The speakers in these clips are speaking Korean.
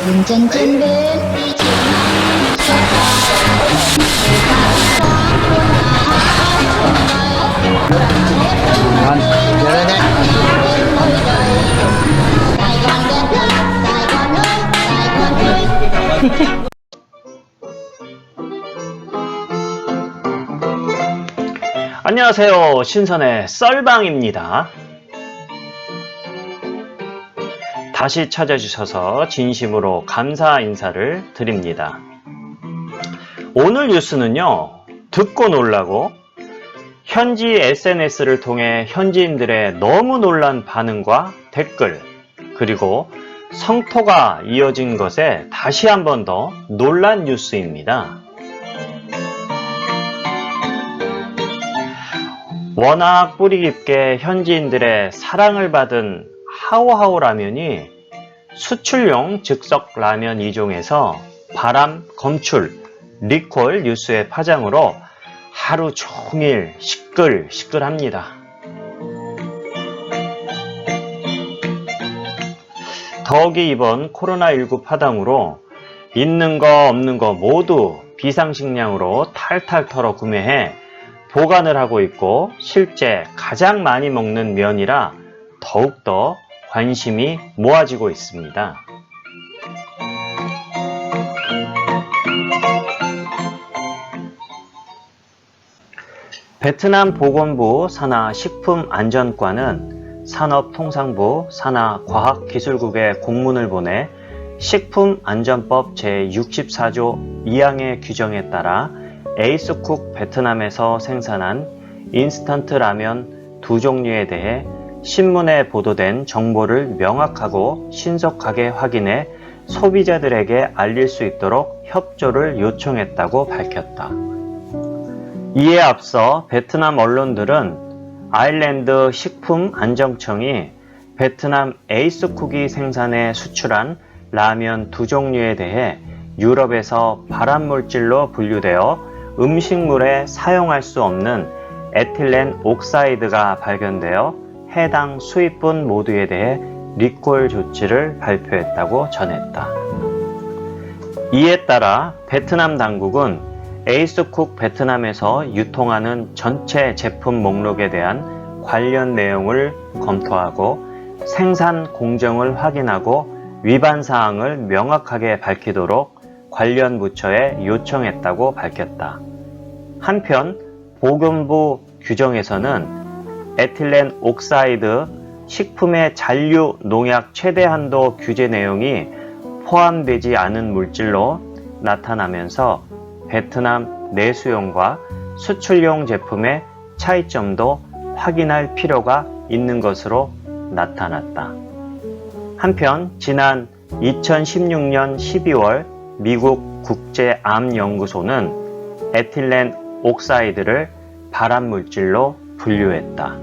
운전준비 안녕하세요. 신선의 썰방입니다. 다시 찾아주셔서 진심으로 감사 인사를 드립니다. 오늘 뉴스는요, 듣고 놀라고 현지 SNS를 통해 현지인들의 너무 놀란 반응과 댓글, 그리고 성토가 이어진 것에 다시 한 번 더 놀란 뉴스입니다. 워낙 뿌리 깊게 현지인들의 사랑을 받은 하오하오 라면이 수출용 즉석 라면 2종에서 바람, 검출, 리콜 뉴스의 파장으로 하루 종일 시끌시끌합니다. 더욱이 이번 코로나19 파장으로 있는 거 없는 거 모두 비상식량으로 탈탈 털어 구매해 보관을 하고 있고 실제 가장 많이 먹는 면이라 더욱더 관심이 모아지고 있습니다. 베트남 보건부 산하 식품안전과는 산업통상부 산하과학기술국에 공문을 보내 식품안전법 제64조 2항의 규정에 따라 에이스쿡 베트남에서 생산한 인스턴트 라면 2종류에 대해 신문에 보도된 정보를 명확하고 신속하게 확인해 소비자들에게 알릴 수 있도록 협조를 요청했다고 밝혔다. 이에 앞서 베트남 언론들은 아일랜드 식품안정청이 베트남 에이스쿡이 생산해 수출한 라면 2종류에 대해 유럽에서 발암물질로 분류되어 음식물에 사용할 수 없는 에틸렌 옥사이드가 발견되어 해당 수입분 모두에 대해 리콜 조치를 발표했다고 전했다. 이에 따라 베트남 당국은 에이스쿡 베트남에서 유통하는 전체 제품 목록에 대한 관련 내용을 검토하고 생산 공정을 확인하고 위반 사항을 명확하게 밝히도록 관련 부처에 요청했다고 밝혔다. 한편 보건부 규정에서는 에틸렌 옥사이드 식품의 잔류 농약 최대 한도 규제 내용이 포함되지 않은 물질로 나타나면서 베트남 내수용과 수출용 제품의 차이점도 확인할 필요가 있는 것으로 나타났다. 한편 지난 2016년 12월 미국 국제암연구소는 에틸렌 옥사이드를 발암물질로 분류했다.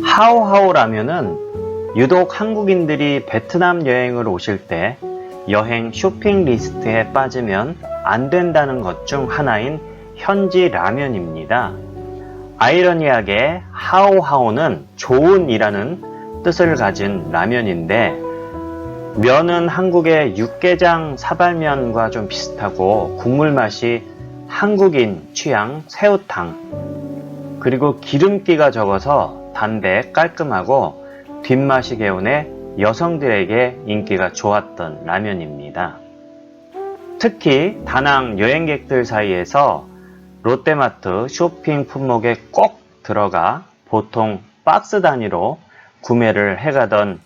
하오하오 라면은 유독 한국인들이 베트남 여행을 오실 때 여행 쇼핑 리스트에 빠지면 안 된다는 것 중 하나인 현지 라면입니다. 아이러니하게 하오하오는 좋은이라는 뜻을 가진 라면인데 면은 한국의 육개장 사발면과 좀 비슷하고 국물 맛이 한국인 취향 새우탕, 그리고 기름기가 적어서 담배 깔끔하고 뒷맛이 개운해 여성들에게 인기가 좋았던 라면입니다. 특히 다낭 여행객들 사이에서 롯데마트 쇼핑 품목에 꼭 들어가 보통 박스 단위로 구매를 해가던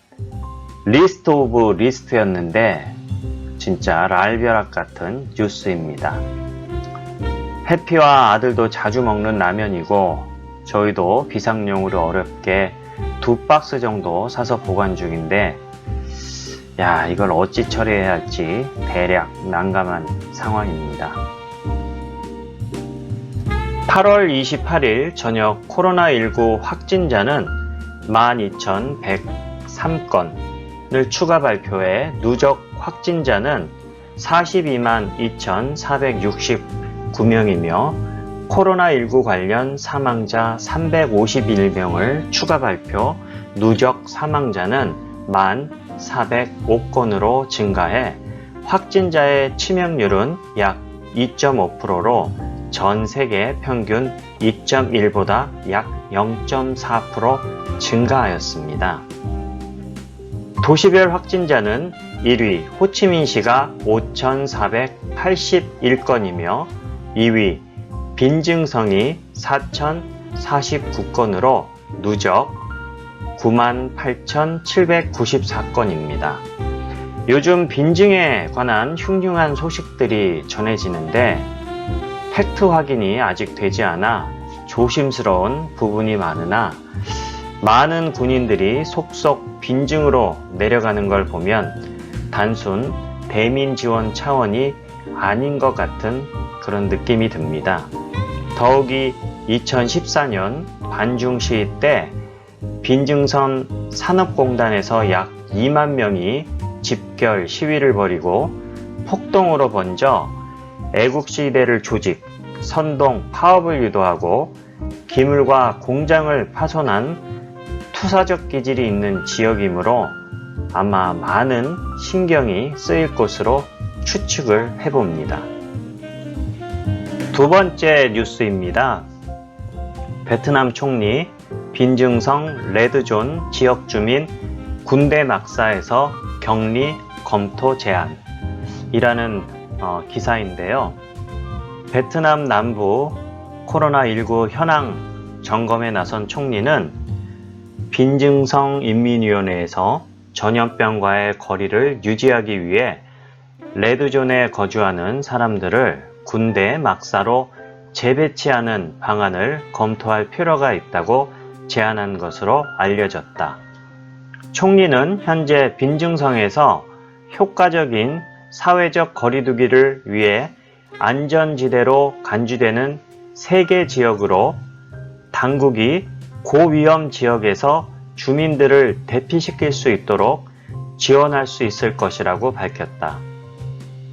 리스트 오브 리스트였는데 진짜 랄벼락 같은 뉴스입니다. 해피와 아들도 자주 먹는 라면이고 저희도 비상용으로 어렵게 2박스 정도 사서 보관 중인데 이걸 어찌 처리해야 할지 대략 난감한 상황입니다. 8월 28일 저녁 코로나19 확진자는 12,103건을 추가 발표해 누적 확진자는 42만 2,469명이며 코로나19 관련 사망자 351명을 추가 발표, 누적 사망자는 1,405건으로 증가해 확진자의 치명률은 약 2.5%로 전 세계 평균 2.1보다 약 0.4% 증가하였습니다. 도시별 확진자는 1위 호치민시가 5,481건이며 2위 빈증성이 4,049건으로 누적 98,794건입니다. 요즘 빈증에 관한 흉흉한 소식들이 전해지는데 팩트 확인이 아직 되지 않아 조심스러운 부분이 많으나 많은 군인들이 속속 빈증으로 내려가는 걸 보면 단순 대민 지원 차원이 아닌 것 같은 그런 느낌이 듭니다. 더욱이 2014년 반중 시위 때 빈증선 산업공단에서 약 2만 명이 집결 시위를 벌이고 폭동으로 번져 애국시대를 조직, 선동, 파업을 유도하고 기물과 공장을 파손한 투사적 기질이 있는 지역이므로 아마 많은 신경이 쓰일 것으로 추측을 해봅니다. 두 번째 뉴스입니다. 베트남 총리 빈증성 레드존 지역 주민 군대 막사에서 격리 검토 제안이라는 기사인데요. 베트남 남부 코로나19 현황 점검에 나선 총리는 빈증성 인민위원회에서 전염병과의 거리를 유지하기 위해 레드존에 거주하는 사람들을 군대 막사로 재배치하는 방안을 검토할 필요가 있다고 제안한 것으로 알려졌다. 총리는 현재 빈증성에서 효과적인 사회적 거리두기를 위해 안전지대로 간주되는 3개 지역으로 당국이 고위험 지역에서 주민들을 대피시킬 수 있도록 지원할 수 있을 것이라고 밝혔다.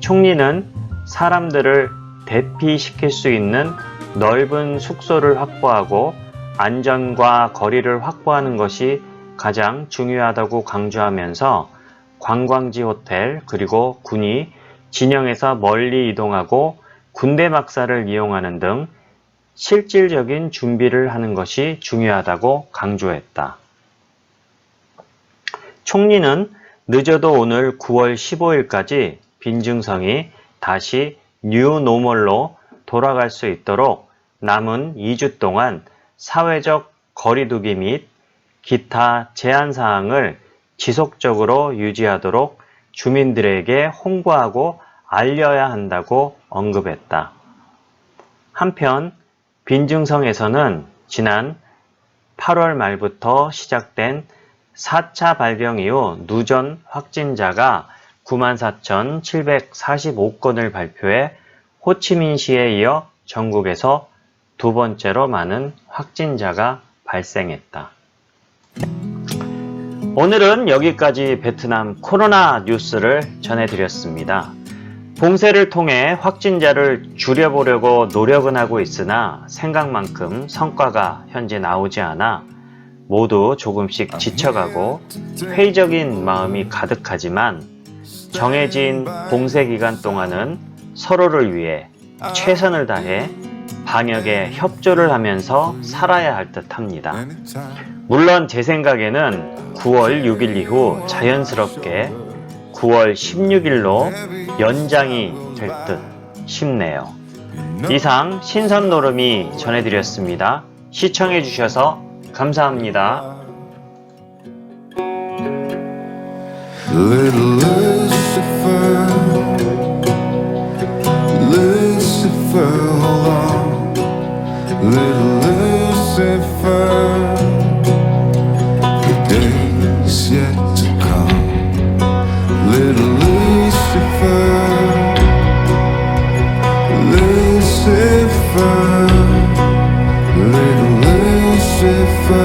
총리는 사람들을 대피시킬 수 있는 넓은 숙소를 확보하고 안전과 거리를 확보하는 것이 가장 중요하다고 강조하면서 관광지 호텔 그리고 군이 진영에서 멀리 이동하고 군대 막사를 이용하는 등 실질적인 준비를 하는 것이 중요하다고 강조했다. 총리는 늦어도 오늘 9월 15일까지 빈증성이 다시 뉴노멀로 돌아갈 수 있도록 남은 2주 동안 사회적 거리두기 및 기타 제한사항을 지속적으로 유지하도록 주민들에게 홍보하고 알려야 한다고 언급했다. 한편 빈증성에서는 지난 8월 말부터 시작된 4차 발병 이후 누전 확진자가 94,745건을 발표해 호치민시에 이어 전국에서 두 번째로 많은 확진자가 발생했다. 오늘은 여기까지 베트남 코로나 뉴스를 전해드렸습니다. 봉쇄를 통해 확진자를 줄여보려고 노력은 하고 있으나 생각만큼 성과가 현재 나오지 않아 모두 조금씩 지쳐가고 회의적인 마음이 가득하지만 정해진 봉쇄 기간 동안은 서로를 위해 최선을 다해 방역에 협조를 하면서 살아야 할 듯 합니다. 물론 제 생각에는 9월 6일 이후 자연스럽게 9월 16일로 연장이 될 듯 싶네요. 이상 신선노름이 전해드렸습니다. 시청해주셔서 감사합니다. Little Lucifer, Lucifer, hold on. Little Lucifer, the day is yet to come. Little Lucifer, Lucifer, little Lucifer.